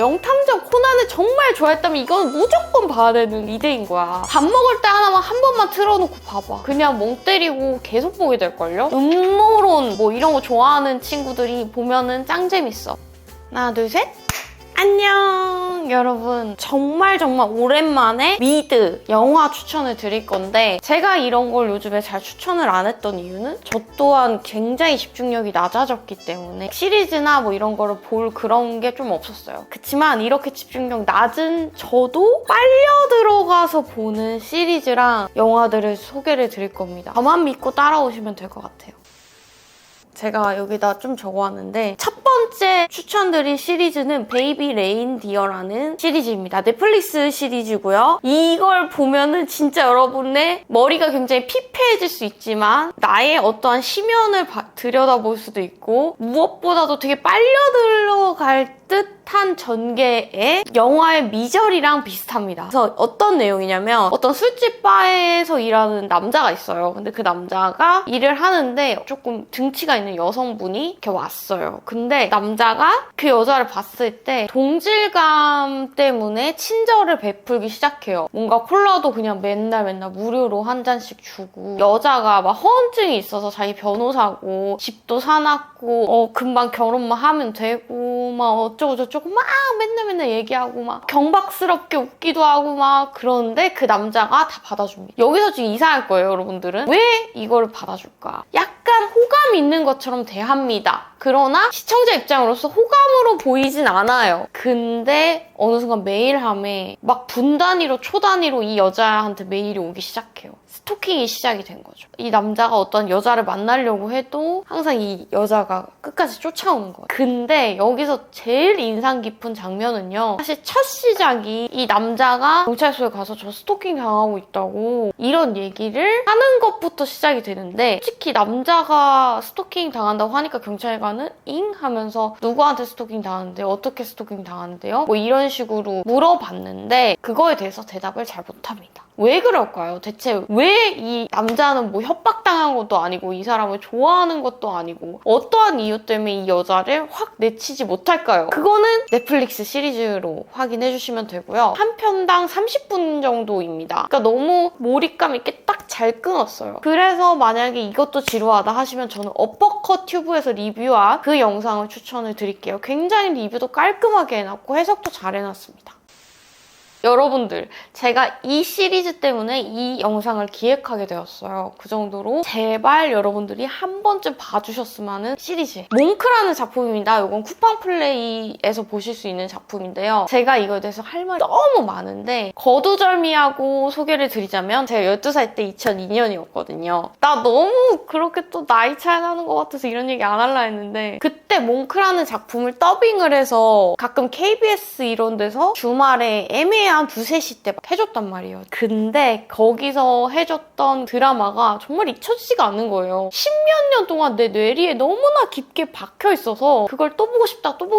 명탐정 코난을 정말 좋아했다면 이건 무조건 봐야 되는 리드인 거야. 밥 먹을 때 하나만 한 번만 틀어놓고 봐봐. 그냥 멍 때리고 계속 보게 될걸요? 음모론 뭐 이런 거 좋아하는 친구들이 보면은 짱 재밌어. 하나, 둘, 셋! 안녕 여러분, 정말 오랜만에 미드 영화 추천을 드릴 건데, 제가 이런 걸 요즘에 잘 추천을 안 했던 이유는 저 또한 굉장히 집중력이 낮아졌기 때문에 시리즈나 뭐 이런 거를 볼 그런 게 좀 없었어요. 그치만 이렇게 집중력 낮은 저도 빨려 들어가서 보는 시리즈랑 영화들을 소개를 드릴 겁니다. 저만 믿고 따라오시면 될 것 같아요. 제가 여기다 좀 적어왔는데, 첫 번째 추천드릴 시리즈는 베이비 레인디어라는 시리즈입니다. 넷플릭스 시리즈고요. 이걸 보면은 진짜 여러분의 머리가 굉장히 피폐해질 수 있지만 나의 어떠한 심연을 들여다볼 수도 있고, 무엇보다도 되게 빨려 들어갈 듯한 전개의 영화의 미저리랑 비슷합니다. 그래서 어떤 내용이냐면, 어떤 술집 바에서 일하는 남자가 있어요. 근데 그 남자가 일을 하는데 조금 등치가 있는 여성분이 이렇게 왔어요. 근데 남자가 그 여자를 봤을 때 동질감 때문에 친절을 베풀기 시작해요. 뭔가 콜라도 그냥 맨날 무료로 한 잔씩 주고, 여자가 막 허언증이 있어서 자기 변호사고 집도 사놨고 금방 결혼만 하면 되고 막 어쩌고저쩌고 막 맨날 얘기하고 막 경박스럽게 웃기도 하고 막 그러는데, 그 남자가 다 받아줍니다. 여기서 지금 이상할 거예요, 여러분들은. 왜 이거를 받아줄까? 약간 호감 있는 것처럼 대합니다. 그러나 시청자 입장으로서 호감으로 보이진 않아요. 근데 어느 순간 메일함에 막 분 단위로 초 단위로 이 여자한테 메일이 오기 시작해요. 스토킹이 시작이 된 거죠. 이 남자가 어떤 여자를 만나려고 해도 항상 이 여자가 끝까지 쫓아오는 거예요. 근데 여기서 제일 인상 깊은 장면은요, 사실 첫 시작이 이 남자가 경찰서에 가서 저 스토킹 당하고 있다고 이런 얘기를 하는 것부터 시작이 되는데, 솔직히 남자가 스토킹 당한다고 하니까 경찰관은 잉? 하면서 누구한테 스토킹 당하는데요? 어떻게 스토킹 당하는데요? 뭐 이런 식으로 물어봤는데 그거에 대해서 대답을 잘 못합니다. 왜 그럴까요? 대체 왜 이 남자는 뭐 협박당한 것도 아니고 이 사람을 좋아하는 것도 아니고 어떠한 이유 때문에 이 여자를 확 내치지 못할까요? 그거는 넷플릭스 시리즈로 확인해 주시면 되고요. 한 편당 30분 정도입니다. 그러니까 너무 몰입감 있게 딱 잘 끊었어요. 그래서 만약에 이것도 지루하다 하시면 저는 어퍼컷 튜브에서 리뷰한 그 영상을 추천을 드릴게요. 굉장히 리뷰도 깔끔하게 해놨고 해석도 잘 해놨습니다. 여러분들, 제가 이 시리즈 때문에 이 영상을 기획하게 되었어요. 그 정도로 제발 여러분들이 한 번쯤 봐주셨으면 하는 시리즈. 몽크라는 작품입니다. 이건 쿠팡플레이에서 보실 수 있는 작품인데요. 제가 이거에 대해서 할 말이 너무 많은데 거두절미하고 소개를 드리자면, 제가 12살 때 2002년이었거든요. 나 너무 그렇게 또 나이 차이 나는 것 같아서 이런 얘기 안 하려 했는데, 그때 몽크라는 작품을 더빙을 해서 가끔 KBS 이런 데서 주말에 애매한 한 2, 3시 때 막 해줬단 말이에요. 근데 거기서 해줬던 드라마가 정말 잊혀지지가 않는 거예요. 10몇 년 동안 내 뇌리에 너무나 깊게 박혀있어서 그걸 또 보고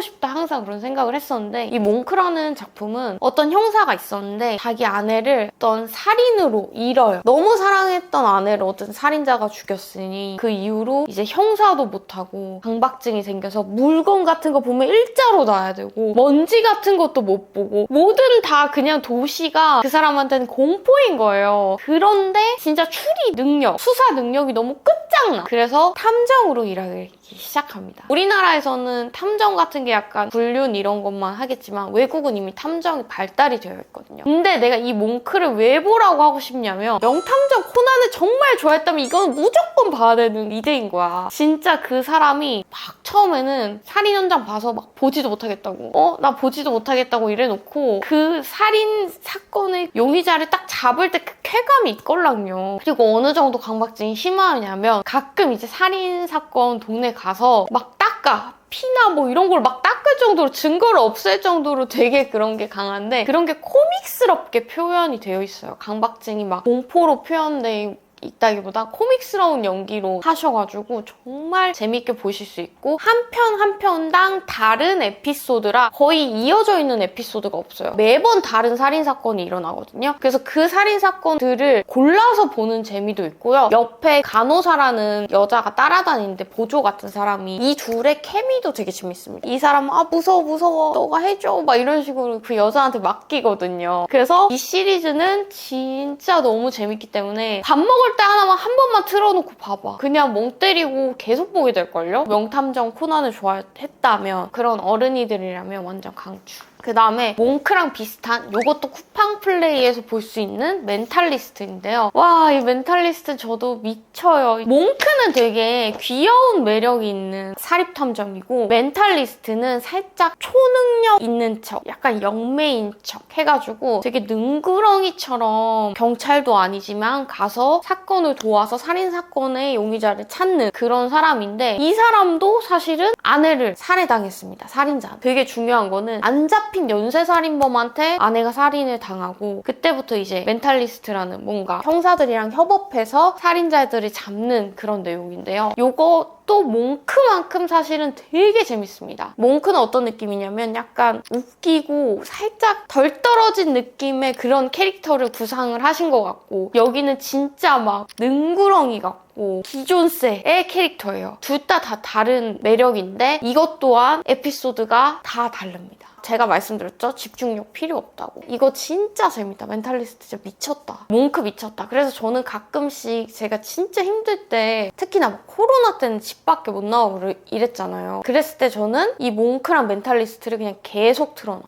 싶다 항상 그런 생각을 했었는데, 이 몽크라는 작품은 어떤 형사가 있었는데 자기 아내를 어떤 살인으로 잃어요. 너무 사랑했던 아내를 어떤 살인자가 죽였으니 그 이후로 이제 형사도 못하고 강박증이 생겨서 물건 같은 거 보면 일자로 놔야 되고 먼지 같은 것도 못 보고 뭐든 다 그냥 도시가 그 사람한테는 공포인 거예요. 그런데 진짜 추리 능력, 수사 능력이 너무 끝장나. 그래서 탐정으로 일하기 시작합니다. 우리나라에서는 탐정 같은 게 약간 불륜 이런 것만 하겠지만 외국은 이미 탐정이 발달이 되어 있거든요. 근데 내가 이 몽크를 왜 보라고 하고 싶냐면, 명탐정 코난을 정말 좋아했다면 이건 무조건 봐야 되는 리드인 거야. 진짜 그 사람이 막 처음에는 살인 현장 봐서 막 보지도 못하겠다고, 나 보지도 못하겠다고 이래놓고 그 살인 사건의 용의자를 딱 잡을 때 그 쾌감이 있걸랑요. 그리고 어느 정도 강박증이 심하냐면 가끔 이제 살인 사건 동네 가서 막 닦아. 피나 뭐 이런 걸 막 닦을 정도로, 증거를 없앨 정도로 되게 그런 게 강한데, 그런 게 코믹스럽게 표현이 되어 있어요. 강박증이 막 공포로 표현돼 있다기보다 코믹스러운 연기로 하셔가지고 정말 재밌게 보실 수 있고 한 편 한 편당 다른 에피소드라 거의 이어져 있는 에피소드가 없어요. 매번 다른 살인사건이 일어나거든요. 그래서 그 살인사건들을 골라서 보는 재미도 있고요. 옆에 간호사라는 여자가 따라다니는데 보조 같은 사람이 이 둘의 케미도 되게 재밌습니다. 이 사람은 무서워 너가 해줘 막 이런 식으로 그 여자한테 맡기거든요. 그래서 이 시리즈는 진짜 너무 재밌기 때문에 밥 먹을 때 하나만 한 번만 틀어놓고 봐봐. 그냥 멍 때리고 계속 보게 될걸요? 명탐정 코난을 좋아했다면 그런 어른이들이라면 완전 강추. 그 다음에 몽크랑 비슷한 이것도 쿠팡 플레이에서 볼 수 있는 멘탈리스트인데요. 와, 이 멘탈리스트 저도 미쳐요. 몽크는 되게 귀여운 매력이 있는 사립탐정이고 멘탈리스트는 살짝 초능력 있는 척, 약간 영매인 척 해가지고 되게 능구렁이처럼 경찰도 아니지만 가서 사건을 도와서 살인사건의 용의자를 찾는 그런 사람인데 이 사람도 사실은 아내를 살해당했습니다. 살인자. 되게 중요한 거는 안 잡힌 연쇄살인범한테 아내가 살인을 당하고 그때부터 이제 멘탈리스트라는 뭔가 형사들이랑 협업해서 살인자들을 잡는 그런 내용인데요. 요것도 몽크만큼 사실은 되게 재밌습니다. 몽크는 어떤 느낌이냐면 약간 웃기고 살짝 덜 떨어진 느낌의 그런 캐릭터를 구상을 하신 것 같고 여기는 진짜 막 능구렁이 같고 기존세의 캐릭터예요. 둘 다 다른 매력인데 이것 또한 에피소드가 다 다릅니다. 제가 말씀드렸죠? 집중력 필요 없다고. 이거 진짜 재밌다. 멘탈리스트 진짜 미쳤다. 몽크 미쳤다. 그래서 저는 가끔씩 제가 진짜 힘들 때 특히나 막 코로나 때는 집 밖에 못 나오고 이랬잖아요. 그랬을 때 저는 이 몽크랑 멘탈리스트를 그냥 계속 틀어놔.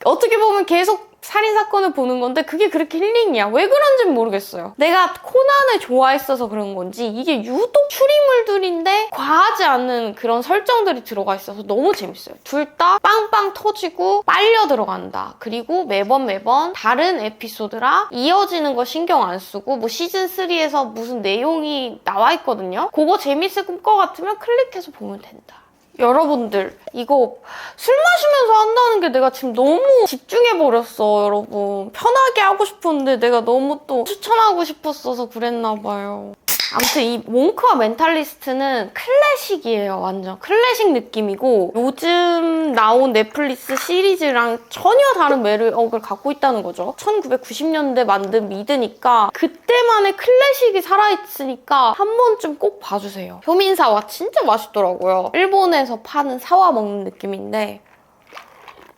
어떻게 보면 계속 살인사건을 보는 건데 그게 그렇게 힐링이야. 왜 그런지는 모르겠어요. 내가 코난을 좋아했어서 그런 건지 이게 유독 추리물들인데 과하지 않은 그런 설정들이 들어가 있어서 너무 재밌어요. 둘 다 빵빵 터지고 빨려 들어간다. 그리고 매번 다른 에피소드라 이어지는 거 신경 안 쓰고 뭐 시즌3에서 무슨 내용이 나와 있거든요. 그거 재밌을 것 같으면 클릭해서 보면 된다. 여러분들 이거 술 마시면서 한다는 게 내가 지금 너무 집중해버렸어. 여러분 편하게 하고 싶었는데 내가 너무 또 추천하고 싶었어서 그랬나 봐요. 아무튼 이 몽크와 멘탈리스트는 클래식이에요. 완전 클래식 느낌이고 요즘 나온 넷플릭스 시리즈랑 전혀 다른 매력을 갖고 있다는 거죠. 1990년대 만든 미드니까 그때만의 클래식이 살아있으니까 한 번쯤 꼭 봐주세요. 효민사와 진짜 맛있더라고요. 일본에서 파는 사와 먹는 느낌인데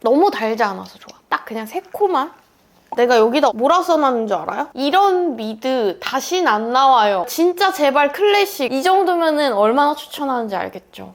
너무 달지 않아서 좋아. 딱 그냥 새콤한? 내가 여기다 뭐라 써놨는 줄 알아요? 이런 미드 다신 안 나와요. 진짜 제발 클래식. 이 정도면은 얼마나 추천하는지 알겠죠?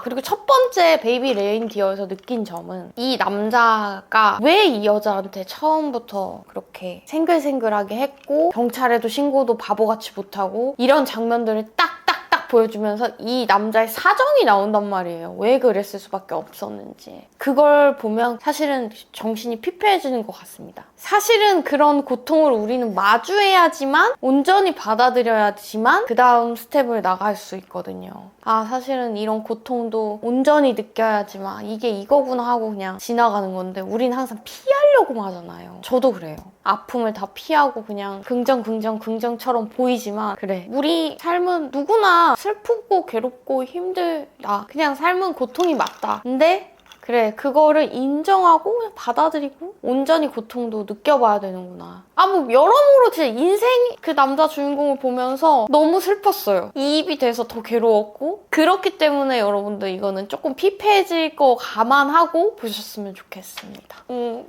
그리고 첫 번째 베이비 레인디어에서 느낀 점은 이 남자가 왜 이 여자한테 처음부터 그렇게 생글생글하게 했고 경찰에도 신고도 바보같이 못하고 이런 장면들을 딱딱딱 보여주면서 이 남자의 사정이 나온단 말이에요. 왜 그랬을 수밖에 없었는지. 그걸 보면 사실은 정신이 피폐해지는 것 같습니다. 사실은 그런 고통을 우리는 마주해야지만 온전히 받아들여야지만 그 다음 스텝을 나갈 수 있거든요. 사실은 이런 고통도 온전히 느껴야지만 이게 이거구나 하고 그냥 지나가는 건데 우린 항상 피하려고 하잖아요. 저도 그래요. 아픔을 다 피하고 그냥 긍정처럼 보이지만 그래. 우리 삶은 누구나 슬프고 괴롭고 힘들다. 그냥 삶은 고통이 맞다. 근데 그래, 그거를 인정하고 그냥 받아들이고 온전히 고통도 느껴봐야 되는구나. 뭐 여러모로 제 인생 그 남자 주인공을 보면서 너무 슬펐어요. 이입이 돼서 더 괴로웠고 그렇기 때문에 여러분들 이거는 조금 피폐해질 거 감안하고 보셨으면 좋겠습니다.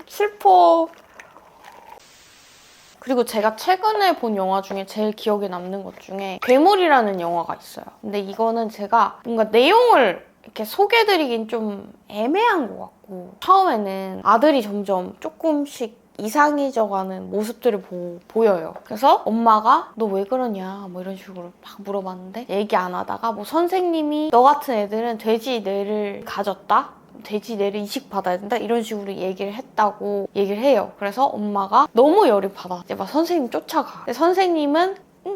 슬퍼. 그리고 제가 최근에 본 영화 중에 제일 기억에 남는 것 중에 괴물이라는 영화가 있어요. 근데 이거는 제가 뭔가 내용을 이렇게 소개해드리긴 좀 애매한 것 같고 처음에는 아들이 점점 조금씩 이상해져가는 모습들을 보여요. 그래서 엄마가 너 왜 그러냐 뭐 이런 식으로 막 물어봤는데 얘기 안 하다가 뭐 선생님이 너 같은 애들은 돼지 뇌를 가졌다? 돼지 뇌를 이식받아야 된다? 이런 식으로 얘기를 했다고 얘기를 해요. 그래서 엄마가 너무 열이 받아. 이제 막 선생님 쫓아가. 근데 선생님은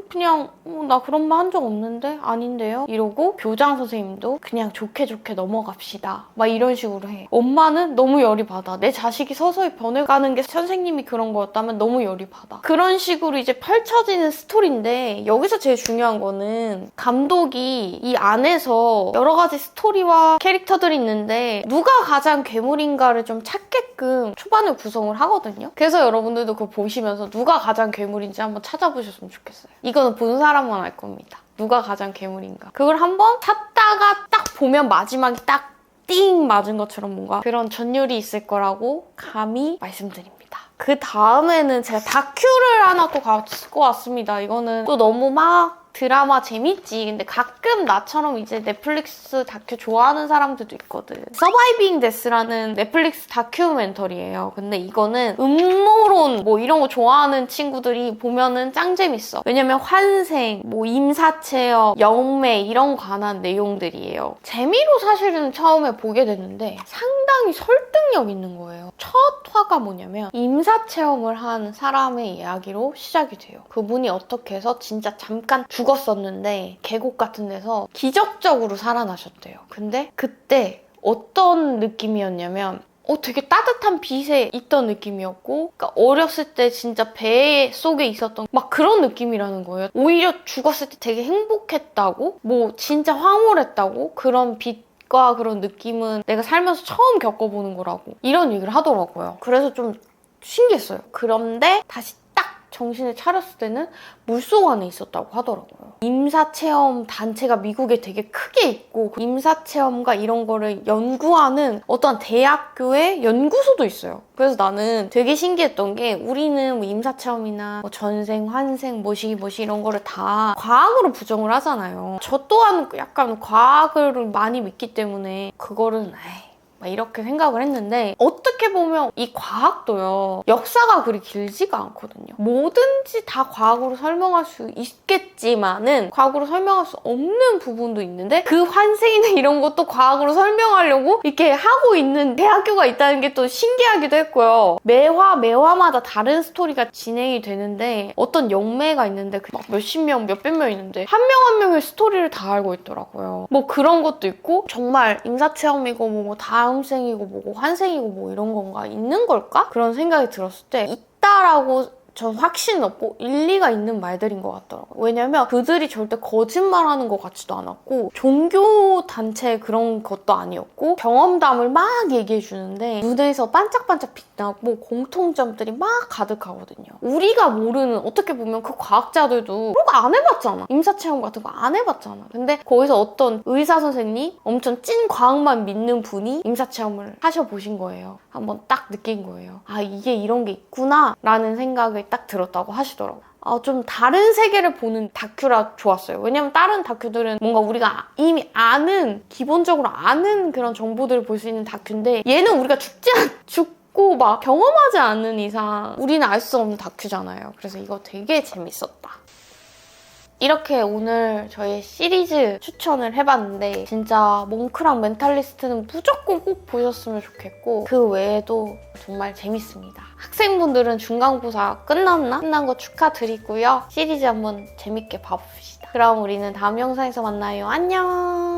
그냥 나 그런 말 한 적 없는데? 아닌데요? 이러고 교장 선생님도 그냥 좋게 넘어갑시다. 막 이런 식으로 해. 엄마는 너무 열이 받아. 내 자식이 서서히 변해가는 게 선생님이 그런 거였다면 너무 열이 받아. 그런 식으로 이제 펼쳐지는 스토리인데 여기서 제일 중요한 거는 감독이 이 안에서 여러 가지 스토리와 캐릭터들이 있는데 누가 가장 괴물인가를 좀 찾게끔 초반에 구성을 하거든요. 그래서 여러분들도 그거 보시면서 누가 가장 괴물인지 한번 찾아보셨으면 좋겠어요. 이거는 본 사람만 알 겁니다. 누가 가장 괴물인가. 그걸 한번 찾다가 딱 보면 마지막에 딱 띵 맞은 것처럼 뭔가 그런 전율이 있을 거라고 감히 말씀드립니다. 그 다음에는 제가 다큐를 하나 또 갖고 왔습니다. 이거는 또 너무 막 드라마 재밌지. 근데 가끔 나처럼 이제 넷플릭스 다큐 좋아하는 사람들도 있거든. 서바이빙 데스라는 넷플릭스 다큐멘터리예요. 근데 이거는 음모론 뭐 이런 거 좋아하는 친구들이 보면은 짱 재밌어. 왜냐면 환생, 뭐 임사체험, 영매 이런 관한 내용들이에요. 재미로 사실은 처음에 보게 됐는데 상당히 설득력 있는 거예요. 첫 화가 뭐냐면 임사체험을 한 사람의 이야기로 시작이 돼요. 그분이 어떻게 해서 진짜 잠깐 죽었었는데 계곡 같은 데서 기적적으로 살아나셨대요. 근데 그때 어떤 느낌이었냐면 되게 따뜻한 빛에 있던 느낌이었고 그러니까 어렸을 때 진짜 배 속에 있었던 막 그런 느낌이라는 거예요. 오히려 죽었을 때 되게 행복했다고 뭐 진짜 황홀했다고 그런 빛과 그런 느낌은 내가 살면서 처음 겪어보는 거라고 이런 얘기를 하더라고요. 그래서 좀 신기했어요. 그런데 다시 정신을 차렸을 때는 물속 안에 있었다고 하더라고요. 임사체험 단체가 미국에 되게 크게 있고 임사체험과 이런 거를 연구하는 어떤 대학교의 연구소도 있어요. 그래서 나는 되게 신기했던 게 우리는 뭐 임사체험이나 뭐 전생, 환생, 뭐시 이런 거를 다 과학으로 부정을 하잖아요. 저 또한 약간 과학을 많이 믿기 때문에 그거를 막 이렇게 생각을 했는데 어떻게 보면 이 과학도요 역사가 그리 길지가 않거든요. 뭐든지 다 과학으로 설명할 수 있겠지만은 과학으로 설명할 수 없는 부분도 있는데 그 환생이나 이런 것도 과학으로 설명하려고 이렇게 하고 있는 대학교가 있다는 게 또 신기하기도 했고요. 매화마다 다른 스토리가 진행이 되는데 어떤 영매가 있는데 막 몇십 명, 몇백 명 있는데 한 명 한 명의 스토리를 다 알고 있더라고요. 뭐 그런 것도 있고 정말 임사체험이고 뭐 다음 생이고 뭐고 환생이고 뭐 이런 건가 있는 걸까? 그런 생각이 들었을 때 있다라고 전 확신 없고 일리가 있는 말들인 것 같더라고요. 왜냐면 그들이 절대 거짓말하는 것 같지도 않았고 종교 단체 그런 것도 아니었고 경험담을 막 얘기해 주는데 눈에서 반짝반짝 빛나고 공통점들이 막 가득하거든요. 우리가 모르는 어떻게 보면 그 과학자들도 그런 거 안 해봤잖아. 임사체험 같은 거 안 해봤잖아. 근데 거기서 어떤 의사 선생님 엄청 찐 과학만 믿는 분이 임사체험을 하셔보신 거예요. 한번 딱 느낀 거예요. 아 이게 이런 게 있구나 라는 생각을 딱 들었다고 하시더라고요. 좀 다른 세계를 보는 다큐라 좋았어요. 왜냐면 다른 다큐들은 뭔가 우리가 이미 기본적으로 아는 그런 정보들을 볼 수 있는 다큐인데 얘는 우리가 죽고 막 경험하지 않는 이상 우리는 알 수 없는 다큐잖아요. 그래서 이거 되게 재밌었다. 이렇게 오늘 저의 시리즈 추천을 해봤는데 진짜 몽크랑 멘탈리스트는 무조건 꼭 보셨으면 좋겠고 그 외에도 정말 재밌습니다. 학생분들은 중간고사 끝난 거 축하드리고요. 시리즈 한번 재밌게 봐봅시다. 그럼 우리는 다음 영상에서 만나요. 안녕!